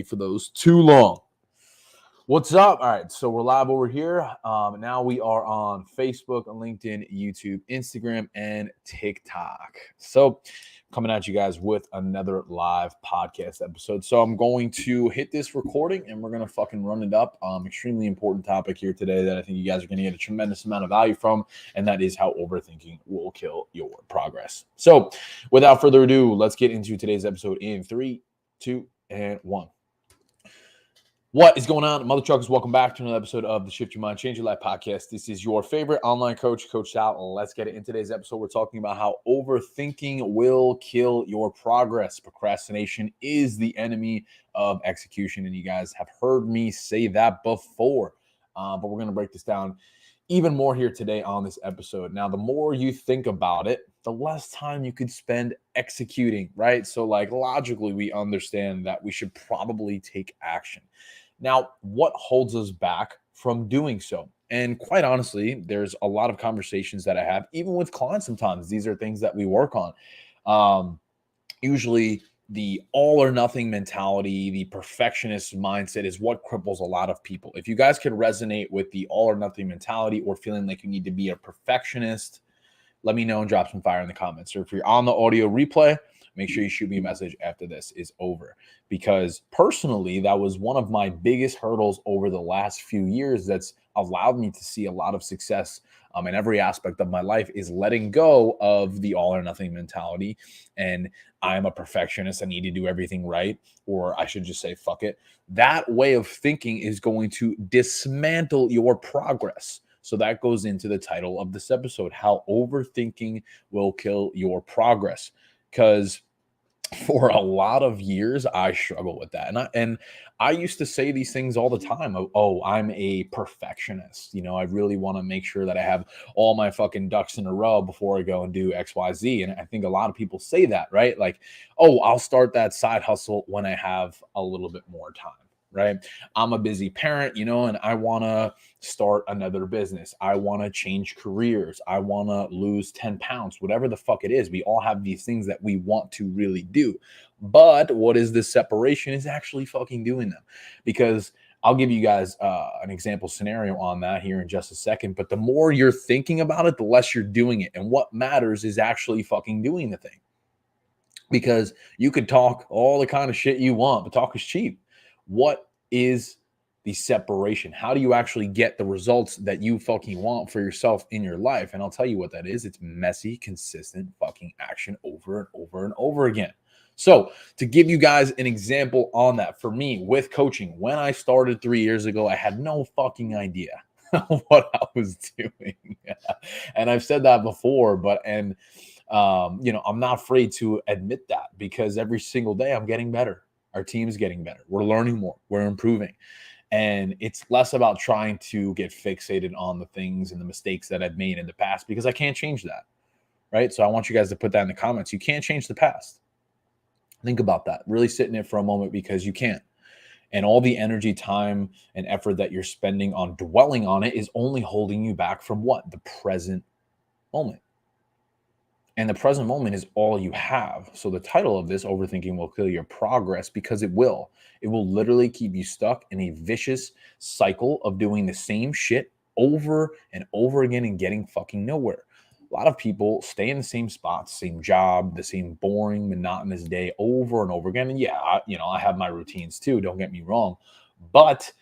for those too long. What's up? All right, so we're live over here. Now we are on Facebook, LinkedIn, YouTube, Instagram, and TikTok. So coming at you guys with another live podcast episode. So I'm going to hit this recording and we're going to fucking run it up. Extremely important topic here today that I think you guys are going to get a tremendous amount of value from, and that is how overthinking will kill your progress. So without further ado, let's get into today's episode in 3, 2, and 1. What is going on, mother truckers? Welcome back to another episode of the Shift Your Mind, Change Your Life podcast. This is your favorite online coach, Coach Sal. Let's get it. In today's episode, we're talking about how overthinking will kill your progress. Procrastination is the enemy of execution, and you guys have heard me say that before, but we're going to break this down even more here today on this episode. Now, the more you think about it, the less time you could spend executing, right? So, like, logically, we understand that we should probably take action. Now, what holds us back from doing so? And quite honestly, there's a lot of conversations that I have, even with clients sometimes. These are things that we work on. Usually, the all or nothing mentality, the perfectionist mindset is what cripples a lot of people. If you guys could resonate with the all or nothing mentality or feeling like you need to be a perfectionist, let me know and drop some fire in the comments. Or if you're on the audio replay, make sure you shoot me a message after this is over. Because personally, that was one of my biggest hurdles over the last few years that's allowed me to see a lot of success in every aspect of my life, is letting go of the all or nothing mentality. And I'm a perfectionist, I need to do everything right, or I should just say, fuck it. That way of thinking is going to dismantle your progress. So that goes into the title of this episode, how overthinking will kill your progress. Because for a lot of years, I struggle with that. And I used to say these things all the time. Oh, I'm a perfectionist. You know, I really want to make sure that I have all my fucking ducks in a row before I go and do X, Y, Z. And I think a lot of people say that, right? Like, oh, I'll start that side hustle when I have a little bit more time. Right. I'm a busy parent, you know, and I want to start another business. I want to change careers. I want to lose 10 pounds, whatever the fuck it is. We all have these things that we want to really do. But what is the separation is actually fucking doing them. Because I'll give you guys an example scenario on that here in just a second. But the more you're thinking about it, the less you're doing it. And what matters is actually fucking doing the thing. Because you could talk all the kind of shit you want, but talk is cheap. What is the separation? How do you actually get the results that you fucking want for yourself in your life? And I'll tell you what that is. It's messy, consistent fucking action over and over and over again. So to give you guys an example on that, for me with coaching, when I started 3 years ago, I had no fucking idea what I was doing. And I've said that before, I'm not afraid to admit that, because every single day I'm getting better. Our team's getting better. We're learning more. We're improving. And it's less about trying to get fixated on the things and the mistakes that I've made in the past, because I can't change that, right? So I want you guys to put that in the comments. You can't change the past. Think about that. Really sit in it for a moment, because you can't. And all the energy, time, and effort that you're spending on dwelling on it is only holding you back from what? The present moment. And the present moment is all you have. So the title of this, Overthinking Will Kill Your Progress, because it will. It will literally keep you stuck in a vicious cycle of doing the same shit over and over again and getting fucking nowhere. A lot of people stay in the same spot, same job, the same boring, monotonous day over and over again. And yeah, I have my routines too, don't get me wrong. But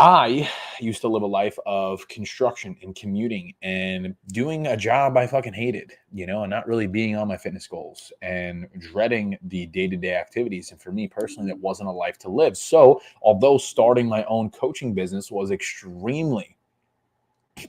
I used to live a life of construction and commuting and doing a job I fucking hated, and not really being on my fitness goals and dreading the day-to-day activities. And for me personally, that wasn't a life to live. So although starting my own coaching business was extremely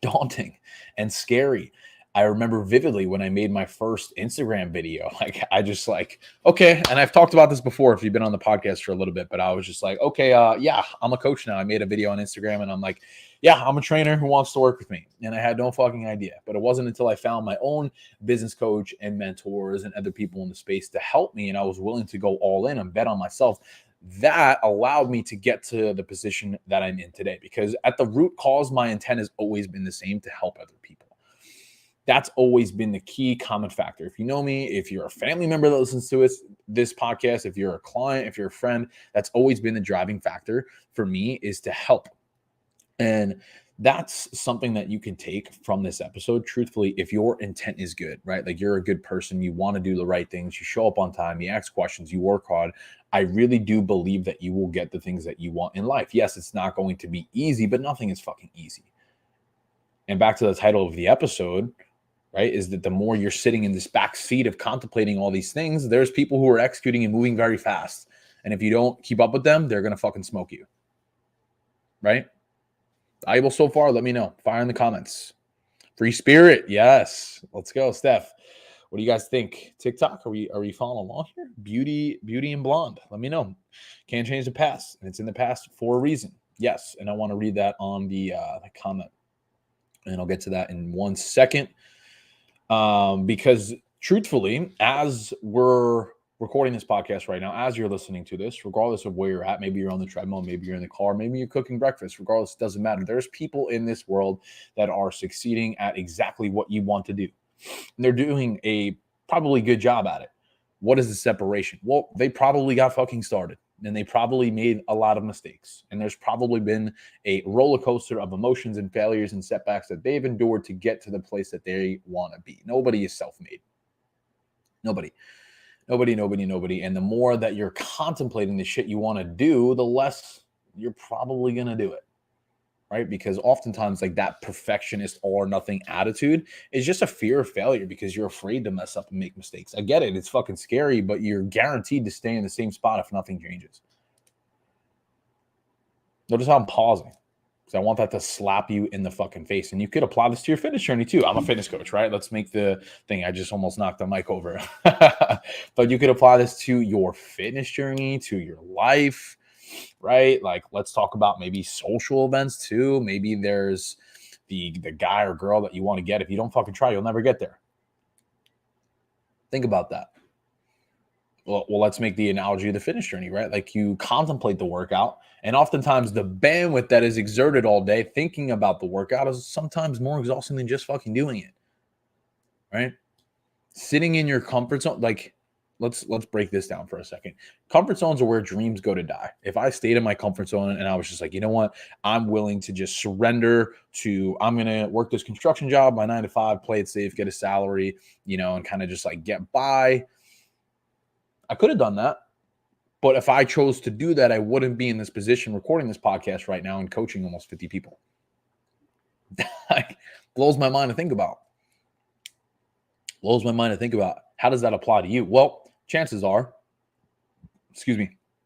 daunting and scary, I remember vividly when I made my first Instagram video, okay. And I've talked about this before if you've been on the podcast for a little bit, but I was just like, okay, yeah, I'm a coach now. I made a video on Instagram and I'm like, yeah, I'm a trainer who wants to work with me. And I had no fucking idea, but it wasn't until I found my own business coach and mentors and other people in the space to help me, and I was willing to go all in and bet on myself, that allowed me to get to the position that I'm in today. Because at the root cause, my intent has always been the same: to help other people. That's always been the key common factor. If you know me, if you're a family member that listens to this podcast, if you're a client, if you're a friend, that's always been the driving factor for me, is to help. And that's something that you can take from this episode. Truthfully, if your intent is good, right? Like you're a good person, you want to do the right things, you show up on time, you ask questions, you work hard. I really do believe that you will get the things that you want in life. Yes, it's not going to be easy, but nothing is fucking easy. And back to the title of the episode, right, is that the more you're sitting in this back seat of contemplating all these things, there's people who are executing and moving very fast. And if you don't keep up with them, they're going to fucking smoke you. Right? Valuable so far? Let me know. Fire in the comments. Free spirit. Yes. Let's go, Steph. What do you guys think? TikTok? Are we following along here? Beauty and blonde. Let me know. Can't change the past. And it's in the past for a reason. Yes. And I want to read that on the comment. And I'll get to that in 1 second. Because truthfully, as we're recording this podcast right now, as you're listening to this, regardless of where you're at, maybe you're on the treadmill, maybe you're in the car, maybe you're cooking breakfast, regardless, it doesn't matter. There's people in this world that are succeeding at exactly what you want to do. And they're doing a probably good job at it. What is the separation? Well, they probably got fucking started and they probably made a lot of mistakes. And there's probably been a roller coaster of emotions and failures and setbacks that they've endured to get to the place that they want to be. Nobody is self-made. Nobody. And the more that you're contemplating the shit you want to do, the less you're probably going to do it, right? Because oftentimes like that perfectionist all or nothing attitude is just a fear of failure because you're afraid to mess up and make mistakes. I get it. It's fucking scary, but you're guaranteed to stay in the same spot if nothing changes. Notice how I'm pausing. So I want that to slap you in the fucking face. And you could apply this to your fitness journey too. I'm a fitness coach, right? Let's make the thing. I just almost knocked the mic over. But you could apply this to your fitness journey, to your life, right? Like, let's talk about maybe social events too. Maybe there's the guy or girl that you want to get. If you don't fucking try, you'll never get there. Think about that. Well, let's make the analogy of the fitness journey, right? Like you contemplate the workout, and oftentimes the bandwidth that is exerted all day thinking about the workout is sometimes more exhausting than just fucking doing it, right? Sitting in your comfort zone, like let's break this down for a second. Comfort zones are where dreams go to die. If I stayed in my comfort zone and I was just like, you know what, I'm willing to just surrender to, I'm going to work this construction job, my 9 to 5, play it safe, get a salary, and kind of just like get by. I could have done that. But if I chose to do that, I wouldn't be in this position recording this podcast right now and coaching almost 50 people. Blows my mind to think about. How does that apply to you? Well, chances are,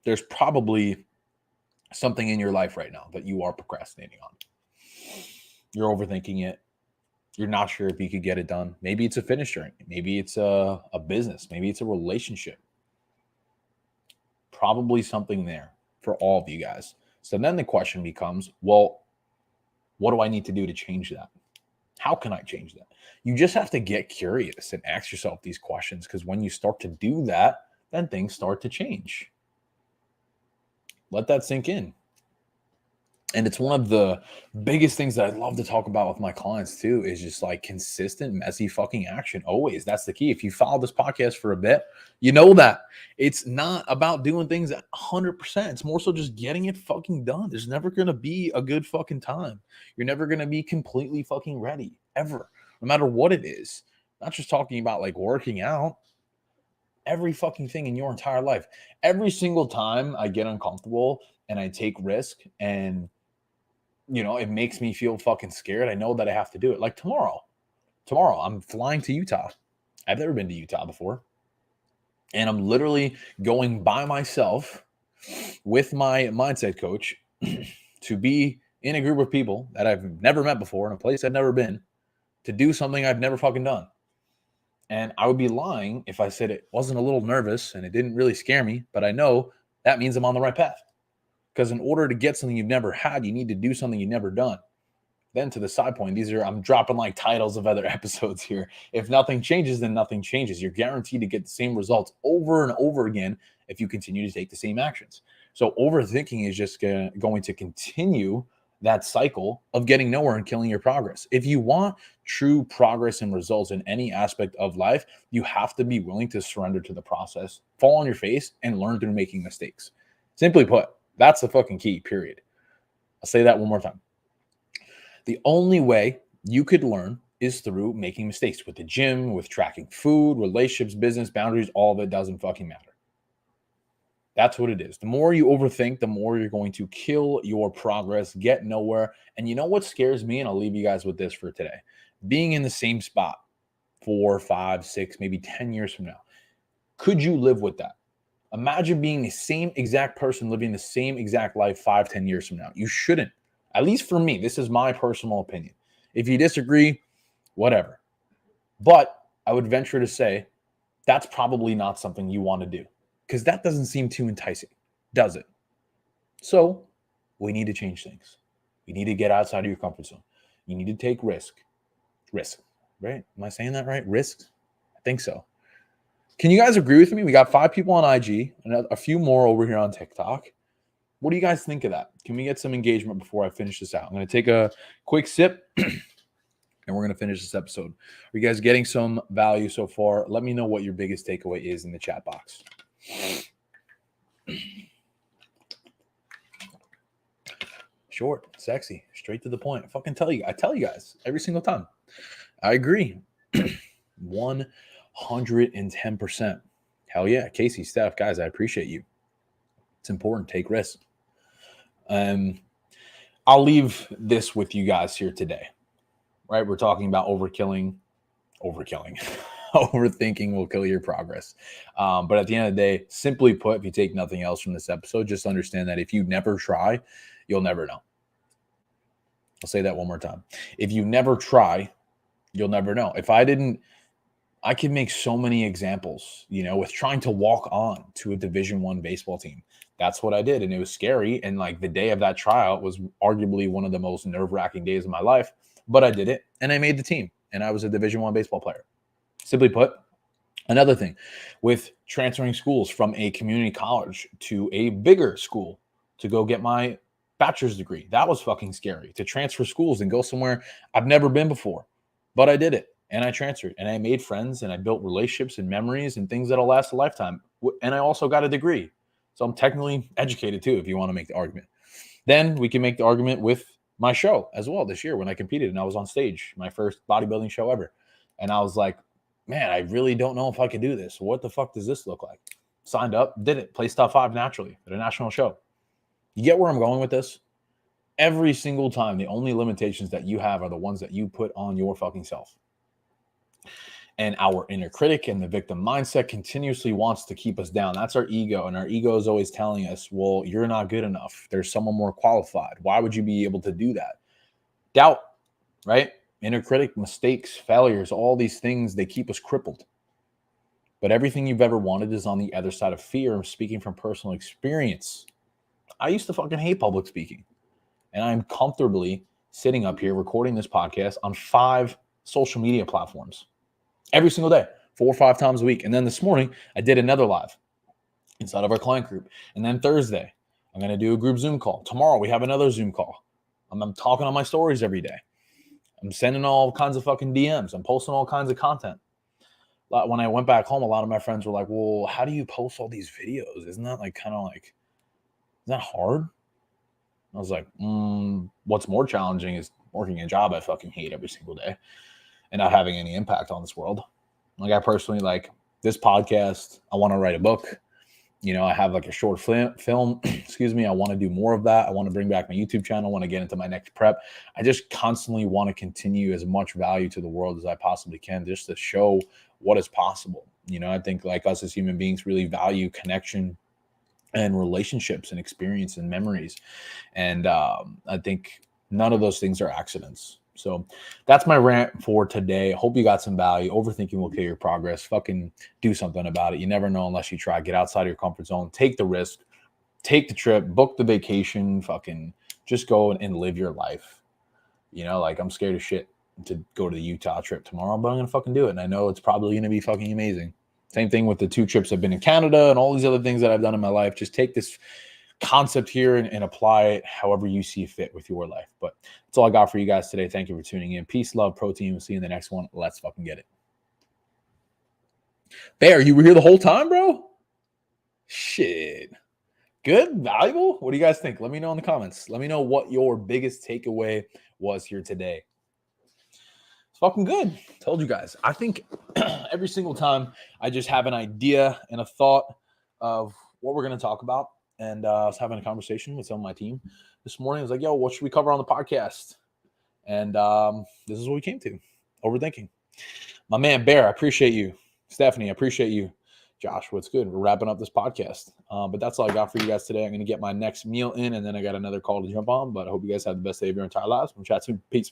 there's probably something in your life right now that you are procrastinating on. You're overthinking it. You're not sure if you could get it done. Maybe it's a fitness journey. Maybe it's a business. Maybe it's a relationship. Probably something there for all of you guys. So then the question becomes, well, what do I need to do to change that? How can I change that? You just have to get curious and ask yourself these questions, because when you start to do that, then things start to change. Let that sink in. And it's one of the biggest things that I love to talk about with my clients too, is just like consistent, messy fucking action. Always. That's the key. If you follow this podcast for a bit, you know that it's not about doing things at 100%. It's more so just getting it fucking done. There's never going to be a good fucking time. You're never going to be completely fucking ready ever, no matter what it is. Not just talking about like working out. Every fucking thing in your entire life. Every single time I get uncomfortable and I take risk and it makes me feel fucking scared, I know that I have to do it. Like tomorrow, I'm flying to Utah. I've never been to Utah before. And I'm literally going by myself with my mindset coach to be in a group of people that I've never met before, in a place I've never been, to do something I've never fucking done. And I would be lying if I said it wasn't a little nervous and it didn't really scare me, but I know that means I'm on the right path. Because in order to get something you've never had, you need to do something you've never done. Then to the side point, I'm dropping like titles of other episodes here. If nothing changes, then nothing changes. You're guaranteed to get the same results over and over again if you continue to take the same actions. So overthinking is just going to continue that cycle of getting nowhere and killing your progress. If you want true progress and results in any aspect of life, you have to be willing to surrender to the process, fall on your face, and learn through making mistakes. Simply put, that's the fucking key, period. I'll say that one more time. The only way you could learn is through making mistakes with the gym, with tracking food, relationships, business, boundaries, all of it doesn't fucking matter. That's what it is. The more you overthink, the more you're going to kill your progress, get nowhere. And you know what scares me? And I'll leave you guys with this for today. Being in the same spot 4, 5, 6, maybe 10 years from now. Could you live with that? Imagine being the same exact person living the same exact life 5, 10 years from now. You shouldn't. At least for me, this is my personal opinion. If you disagree, whatever. But I would venture to say that's probably not something you want to do, because that doesn't seem too enticing, does it? So we need to change things. You need to get outside of your comfort zone. You need to take risk, right? Am I saying that right? Risks? I think so. Can you guys agree with me? We got 5 people on IG and a few more over here on TikTok. What do you guys think of that? Can we get some engagement before I finish this out? I'm going to take a quick sip and we're going to finish this episode. Are you guys getting some value so far? Let me know what your biggest takeaway is in the chat box. Short, sexy, straight to the point. I tell you guys every single time. I agree. 110%. Hell yeah. Casey, Steph, guys, I appreciate you. It's important. Take risks. I'll leave this with you guys here today, right? We're talking about overkilling. Overthinking will kill your progress. But at the end of the day, simply put, if you take nothing else from this episode, just understand that if you never try, you'll never know. I'll say that one more time. If you never try, you'll never know. I could make so many examples, with trying to walk on to a Division I baseball team. That's what I did. And it was scary. And like the day of that tryout was arguably one of the most nerve-wracking days of my life, but I did it and I made the team and I was a Division I baseball player. Simply put, another thing with transferring schools from a community college to a bigger school to go get my bachelor's degree. That was fucking scary, to transfer schools and go somewhere I've never been before, but I did it. And I transferred and I made friends and I built relationships and memories and things that'll last a lifetime. And I also got a degree. So I'm technically educated too, if you want to make the argument. Then we can make the argument with my show as well this year when I competed and I was on stage, my first bodybuilding show ever. And I was like, man, I really don't know if I could do this. What the fuck does this look like? Signed up, did it, placed top 5 naturally at a national show. You get where I'm going with this? Every single time, the only limitations that you have are the ones that you put on your fucking self. And our inner critic and the victim mindset continuously wants to keep us down. That's our ego. And our ego is always telling us, well, you're not good enough. There's someone more qualified. Why would you be able to do that? Doubt, right? Inner critic, mistakes, failures, all these things, they keep us crippled. But everything you've ever wanted is on the other side of fear. I'm speaking from personal experience. I used to fucking hate public speaking. And I'm comfortably sitting up here recording this podcast on 5 social media platforms. Every single day, 4 or 5 times a week. And then this morning, I did another live inside of our client group. And then Thursday, I'm going to do a group Zoom call. Tomorrow, we have another Zoom call. I'm talking on my stories every day. I'm sending all kinds of fucking DMs. I'm posting all kinds of content. When I went back home, a lot of my friends were like, well, how do you post all these videos? Isn't that isn't that hard? I was like, what's more challenging is working a job I fucking hate every single day and not having any impact on this world. Like I personally this podcast. I want to write a book. I have a short film, excuse me. I want to do more of that. I want to bring back my YouTube channel. I want to get into my next prep. I just constantly want to continue as much value to the world as I possibly can, just to show what is possible. I think us as human beings really value connection and relationships and experience and memories. And I think none of those things are accidents. So that's my rant for today. I hope you got some value. Overthinking will kill your progress. Fucking do something about it. You never know unless you try. Get outside of your comfort zone. Take the risk. Take the trip. Book the vacation. Fucking just go and live your life. I'm scared of shit to go to the Utah trip tomorrow, but I'm going to fucking do it. And I know it's probably going to be fucking amazing. Same thing with the 2 trips I've been in Canada and all these other things that I've done in my life. Just take this concept here and apply it however you see fit with your life. But that's all I got for you guys today. Thank you for tuning in. Peace, love, protein. We'll see you in the next one. Let's fucking get it. Bear, you were here the whole time, bro? Shit. Good? Valuable? What do you guys think? Let me know in the comments. Let me know what your biggest takeaway was here today. It's fucking good. Told you guys. I think every single time I just have an idea and a thought of what we're going to talk about. And I was having a conversation with some of my team this morning. I was like, yo, what should we cover on the podcast? And this is what we came to. Overthinking. My man, Bear, I appreciate you. Stephanie, I appreciate you. Josh, what's good? We're wrapping up this podcast. But that's all I got for you guys today. I'm going to get my next meal in, and then I got another call to jump on. But I hope you guys have the best day of your entire lives. We'll chat soon. Peace.